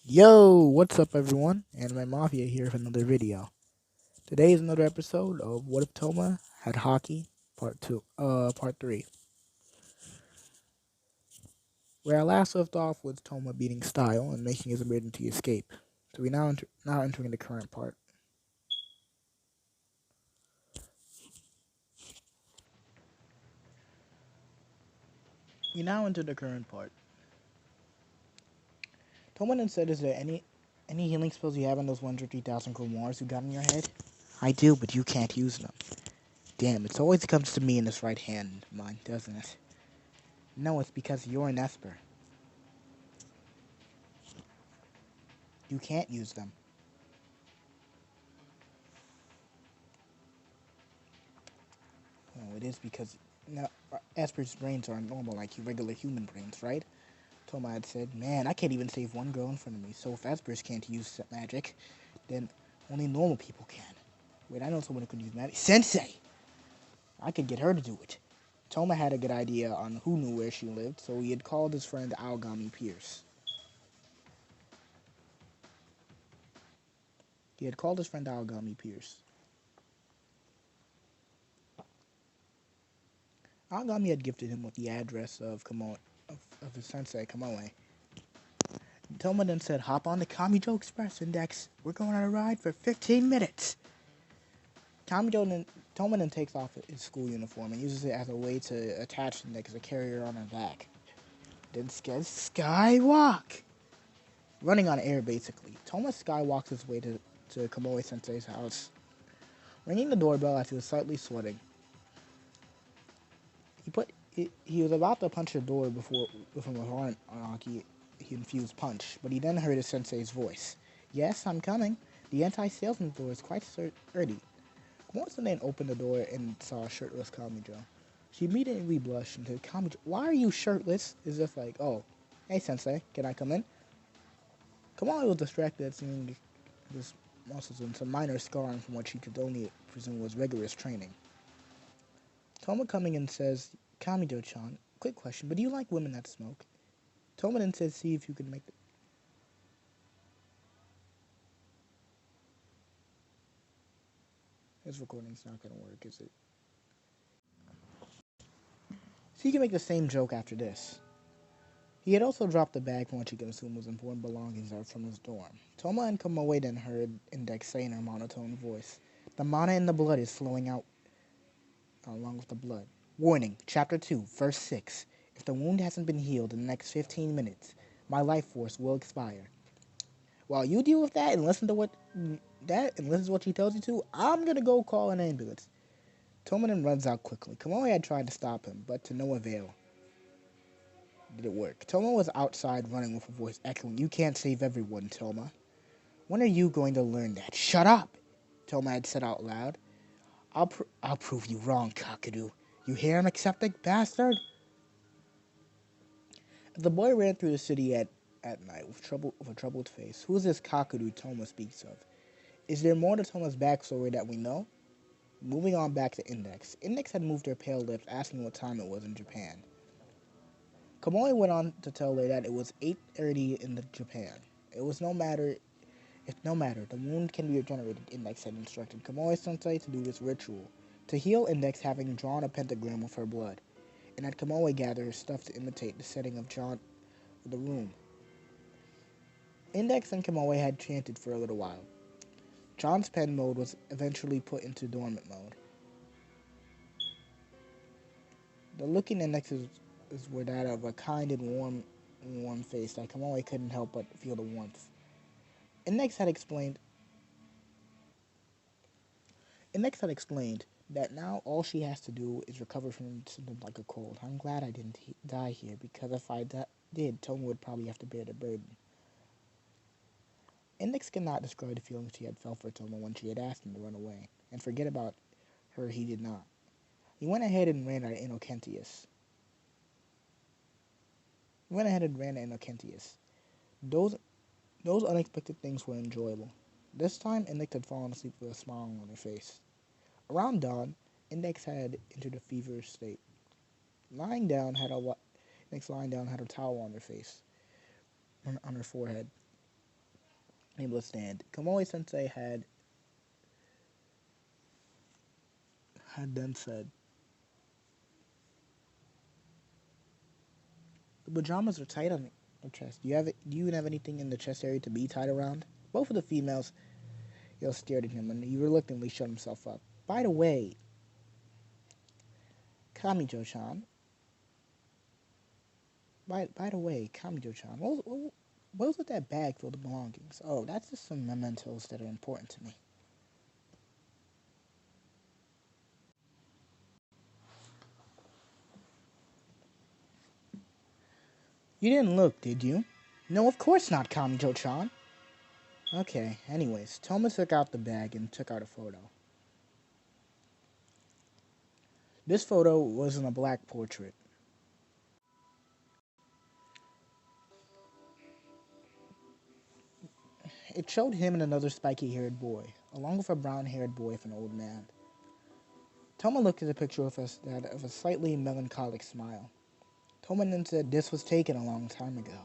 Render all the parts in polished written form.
Yo, what's up everyone? Anime Mafia here for another video. Today is another episode of What If Touma Had Haki Part 3. Where I last left off with Touma beating Style and making his emergency escape. So we now entering the current part. We now enter the current part. Touma then said, is there any healing spells you have on those 150,000 grimoires you got in your head? I do, but you can't use them. Damn, it always comes to me in this right hand of mine, doesn't it? No, it's because you're an Esper. You can't use them. Oh, it is because now Asper's brains aren't normal like regular human brains, right? Toma had said, man, I can't even save one girl in front of me, so if Asper's can't use magic, then only normal people can. Wait, I know someone who could use magic. Sensei! I could get her to do it. Toma had a good idea on who knew where she lived, so he had called his friend Aogami Pierce. Aogami had gifted him with the address of of his sensei, Kamoe. Toma then said, hop on the Kamijo Express Index. We're going on a ride for 15 minutes. Toma then takes off his school uniform and uses it as a way to attach Index as a carrier on her back. Then skywalk! Running on air, basically. Toma skywalks his way to Kamoe Sensei's house. Ringing the doorbell as he was slightly sweating. He was about to punch the door before with a horn on Haki. He infused punch, but he then heard his sensei's voice. Yes, I'm coming. The anti-salesman door is quite sturdy. Once then opened the door and saw a shirtless Kamijo. She immediately blushed and said, Kamijo, why are you shirtless? It's just like, oh, hey sensei, can I come in? Kamali was distracted at seeing his muscles and some minor scarring from what she could only presume was rigorous training. Toma coming in says, Kamijo-chan, quick question, but do you like women that smoke? Toma then says, see if you can make the... This recording's not gonna work, is it? So you can make the same joke after this. He had also dropped the bag from which he could assume was important belongings from his dorm. Toma and Kamoe then heard Index say in her monotone voice, the mana in the blood is flowing out along with the blood. Warning, Chapter 2, Verse 6. If the wound hasn't been healed in the next 15 minutes, my life force will expire. While you deal with that and listen to what she tells you to, I'm gonna go call an ambulance. Toma then runs out quickly. Kamoe had tried to stop him, but to no avail did it work. Toma was outside running with a voice echoing, you can't save everyone, Toma. When are you going to learn that? Shut up! Toma had said out loud. I'll prove you wrong, Kakadu. You hear him, accepting bastard? The boy ran through the city at night with a troubled face. Who is this Kakadu Toma speaks of? Is there more to Toma's backstory that we know? Moving on back to Index. Index had moved her pale lips, asking what time it was in Japan. Kamoi went on to tell her that it was 8:30 in Japan. It was no matter, the wound can be regenerated, Index had instructed Kamoi-sensei to do this ritual, to heal Index having drawn a pentagram with her blood, and had Kamoi gather her stuff to imitate the setting of the room. Index and Kamoi had chanted for a little while. John's pen mode was eventually put into dormant mode. The look in Index's were that of a kind and warm face that Kamoi couldn't help but feel the warmth. Index had explained that now all she has to do is recover from something like a cold. I'm glad I didn't die here, because if I did, Toma would probably have to bear the burden. Index could not describe the feelings she had felt for Toma when she had asked him to run away, and forget about her he did not. He went ahead and ran at Innocentius. Those unexpected things were enjoyable. This time, Index had fallen asleep with a smile on her face. Around dawn, Index had entered a feverish state. Index lying down had a towel on her face, on her forehead. able to stand. Komoe-sensei had then said, "The pajamas are tight on your chest. Do you even have anything in the chest area to be tied around?" Both of the females stared at him, and he reluctantly shut himself up. "By the way, Kamijo-chan, Kamijo-chan, what was with that bag filled with belongings?" "Oh, that's just some mementos that are important to me." "You didn't look, did you?" "No, of course not, Kamijo-chan." "Okay, anyways," Touma took out the bag and took out a photo. This photo was in a black portrait. It showed him and another spiky-haired boy, along with a brown-haired boy with an old man. Touma looked at the picture with a slightly melancholic smile. Touma then said this was taken a long time ago,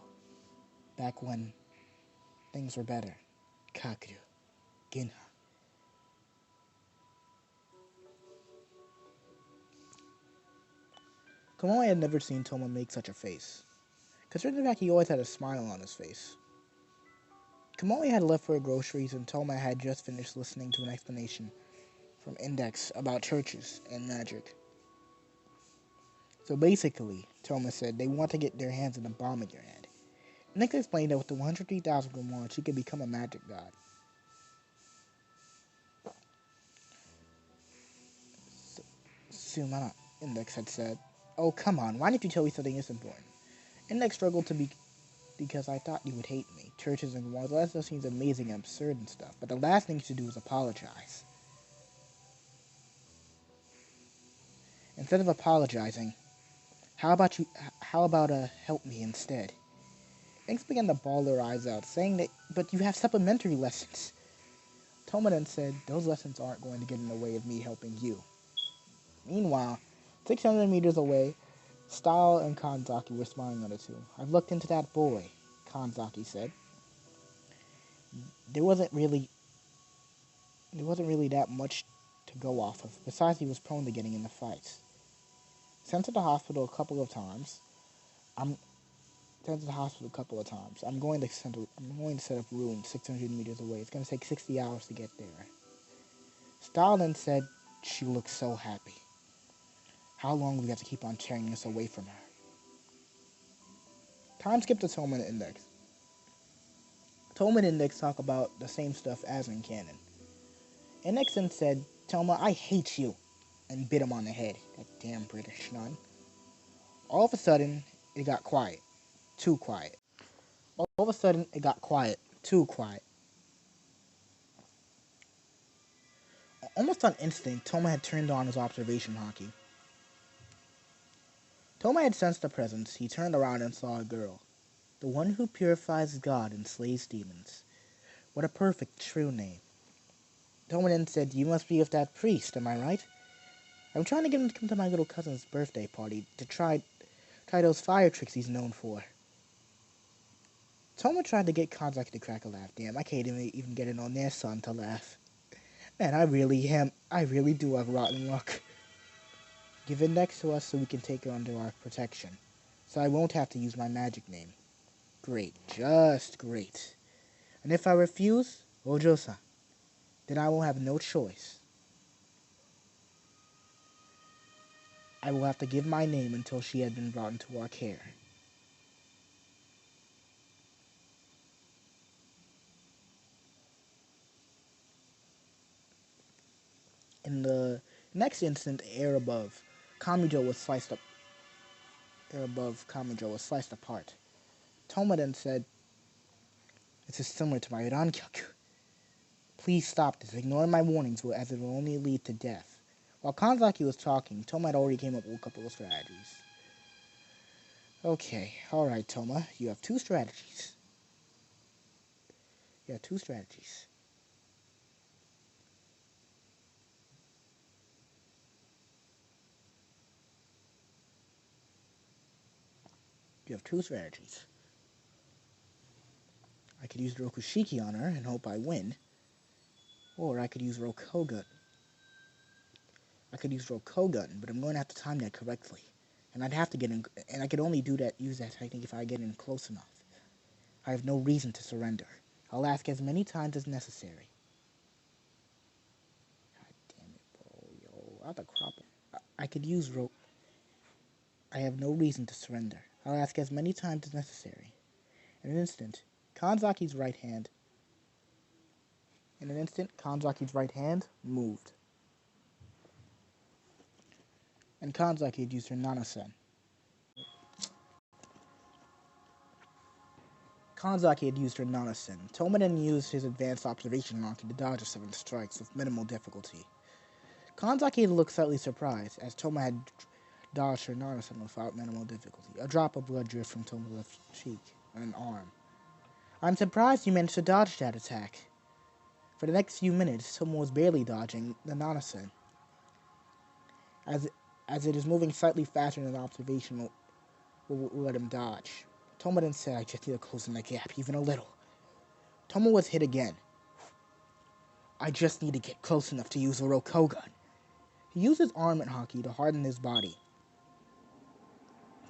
back when things were better. Kakeru, Ginha. Komoe had never seen Touma make such a face. Considering the fact he always had a smile on his face. Komoe had left for groceries and Touma had just finished listening to an explanation from Index about churches and magic. So basically, Touma said they want to get their hands on the bomb in your head. Index explained that with the 103,000 grimoires, she could become a magic god. Sumana, Index had said. "Oh, come on, why didn't you tell me something this important?" Index struggled to be because I thought you would hate me. Churches and grimoires, that stuff seems amazing and absurd and stuff, but the last thing you should do is apologize. Instead of apologizing, how about help me instead? Inks began to bawl their eyes out, saying that, but you have supplementary lessons. Touma then said, those lessons aren't going to get in the way of me helping you. Meanwhile, 600 meters away, Style and Kanzaki were smiling at the two. "I've looked into that boy," Kanzaki said. There wasn't really that much to go off of. Besides, he was prone to getting into fights. Sent to the hospital a couple of times. I'm sent to the hospital a couple of times. I'm going to set up rooms 600 meters away. It's going to take 60 hours to get there. Style then said she looked so happy. How long do we have to keep on tearing this away from her? Time skipped to Touma and Index. Touma and Index talk about the same stuff as in canon. Index then said, "Touma, I hate you," and bit him on the head. That damn British nun. All of a sudden, it got quiet. Too quiet. All of a sudden, it got quiet. Too quiet. Almost on instinct, Touma had turned on his observation Haki. Touma had sensed a presence. He turned around and saw a girl. The one who purifies God and slays demons. What a perfect, true name. Touma then said, "You must be with that priest, am I right? I'm trying to get him to come to my little cousin's birthday party to try those fire tricks he's known for." Touma tried to get Kanzaki to crack a laugh. Damn, I can't even get it on their son to laugh. Man, I really do have rotten luck. "Give Index to us so we can take her under our protection. So I won't have to use my magic name." "Great, just great. And if I refuse, Ojo-san, then I will have no choice. I will have to give my name until she had been brought into our care." In the next instant, Kamijo was sliced up. Air above Kamijo was sliced apart. Touma then said, "This is similar to my Rankyaku. Please stop this. Ignore my warnings as it will only lead to death." While Kanzaki was talking, Touma had already came up with a couple of strategies. "Okay, alright, Touma. You have two strategies. You have two strategies. You have two strategies. I could use Rokushiki on her and hope I win. Or I could use Rokogun. But I'm going to have to time that correctly. And I'd have to get in, and I could only use that technique if I get in close enough. I have no reason to surrender. I'll ask as many times as necessary. God damn it, bro. Yo, out the crop. I could use rope. I have no reason to surrender. I'll ask as many times as necessary. In an instant, Kanzaki's right hand moved. And Kanzaki had used her Nanasen. Touma then used his advanced observation Haki to dodge the 7 strikes with minimal difficulty. Kanzaki looked slightly surprised, as Touma had dodged her Nanasen without minimal difficulty. A drop of blood dripped from Touma's left cheek and arm. I'm surprised you managed to dodge that attack. For the next few minutes, Touma was barely dodging the Nanasen, as it is moving slightly faster than observation will let him dodge. Touma then said, I just need to close in the gap, even a little. Touma was hit again. I just need to get close enough to use a Rokogun. He used his arm at Haki to harden his body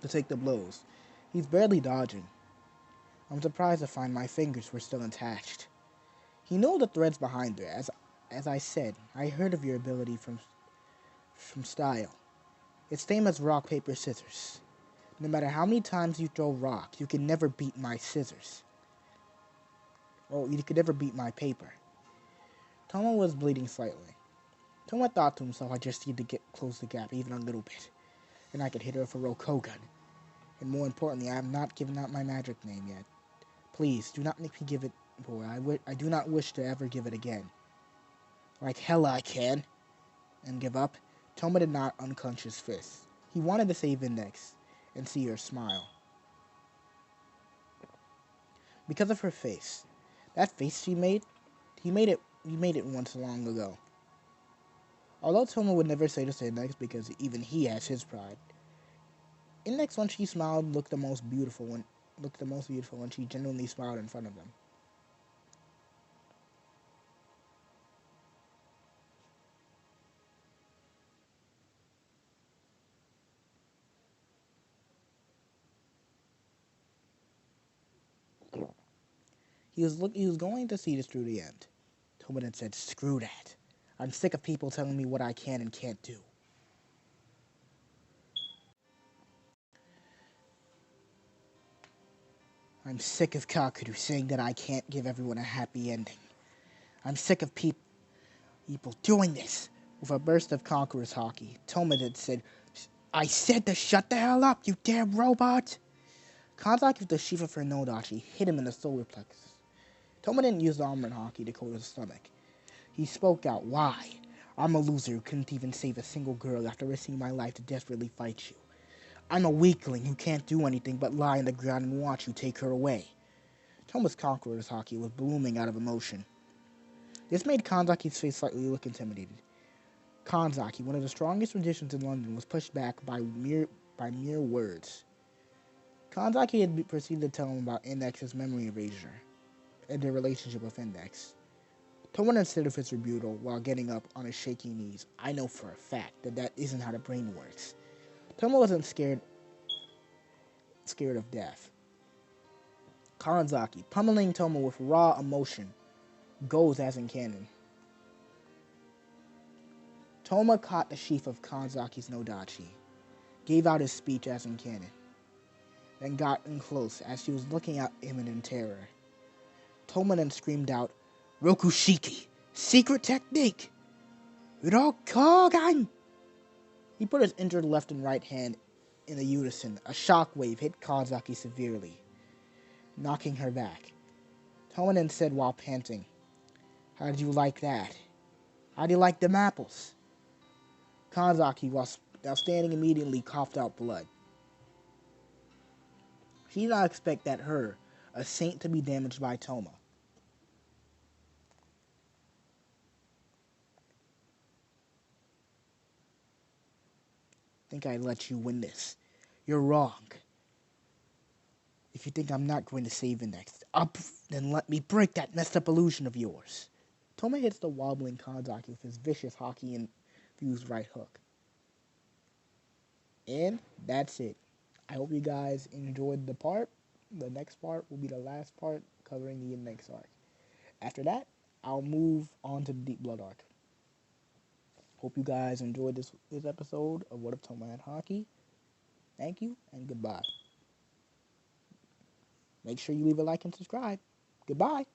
to take the blows. He's barely dodging. I'm surprised to find my fingers were still attached. He knew the threads behind her. As I said, I heard of your ability from style. It's same as rock, paper, scissors. No matter how many times you throw rock, you can never beat my scissors. Oh, you could never beat my paper. Touma was bleeding slightly. Touma thought to himself, I just need to close the gap even a little bit, and I could hit her with a Rokogun. And more importantly, I have not given out my magic name yet. Please, do not make me give it, boy. I do not wish to ever give it again. Like hell I can. And give up? Touma did not unclench his fist. He wanted to save Index and see her smile. Because of her face. That face she made, he made it once long ago. Although Touma would never say this to Index because even he has his pride. Index, when she smiled, looked the most beautiful when she genuinely smiled in front of him. He was going to see this through the end. Touma then said, screw that. I'm sick of people telling me what I can and can't do. I'm sick of Kakeru saying that I can't give everyone a happy ending. I'm sick of people doing this. With a burst of conqueror's Haki, Touma then said, I said to shut the hell up, you damn robot! Kanzaki with the sheath of her Nodachi hit him in the solar plexus. Touma didn't use the armored Haki to coat his stomach. He spoke out, why? I'm a loser who couldn't even save a single girl after risking my life to desperately fight you. I'm a weakling who can't do anything but lie on the ground and watch you take her away. Touma's conqueror's Haki was blooming out of emotion. This made Kanzaki's face slightly look intimidated. Kanzaki, one of the strongest magicians in London, was pushed back by mere words. Kanzaki had proceeded to tell him about Index's memory erasure and their relationship with Index. Touma instead of his rebuttal while getting up on his shaky knees. I know for a fact that isn't how the brain works. Touma wasn't scared of death. Kanzaki, pummeling Touma with raw emotion, goes as in canon. Touma caught the sheath of Kanzaki's Nodachi, gave out his speech as in canon, then got in close as she was looking at him in terror. Touma then screamed out, Rokushiki, secret technique! Rokogun! He put his injured left and right hand in a unison. A shockwave hit Kanzaki severely, knocking her back. Touma then said while panting, How did you like that? How do you like them apples? Kanzaki, while standing immediately, coughed out blood. She did not expect that her, a saint, to be damaged by Touma. Think I'd let you win this. You're wrong. If you think I'm not going to save Index, Then let me break that messed up illusion of yours. Touma hits the wobbling Kanzaki with his vicious Haki-infused right hook. And that's it. I hope you guys enjoyed the part. The next part will be the last part covering the next arc. After that, I'll move on to the Deep Blood arc. Hope you guys enjoyed this episode of What If Touma and Haki. Thank you and goodbye. Make sure you leave a like and subscribe. Goodbye.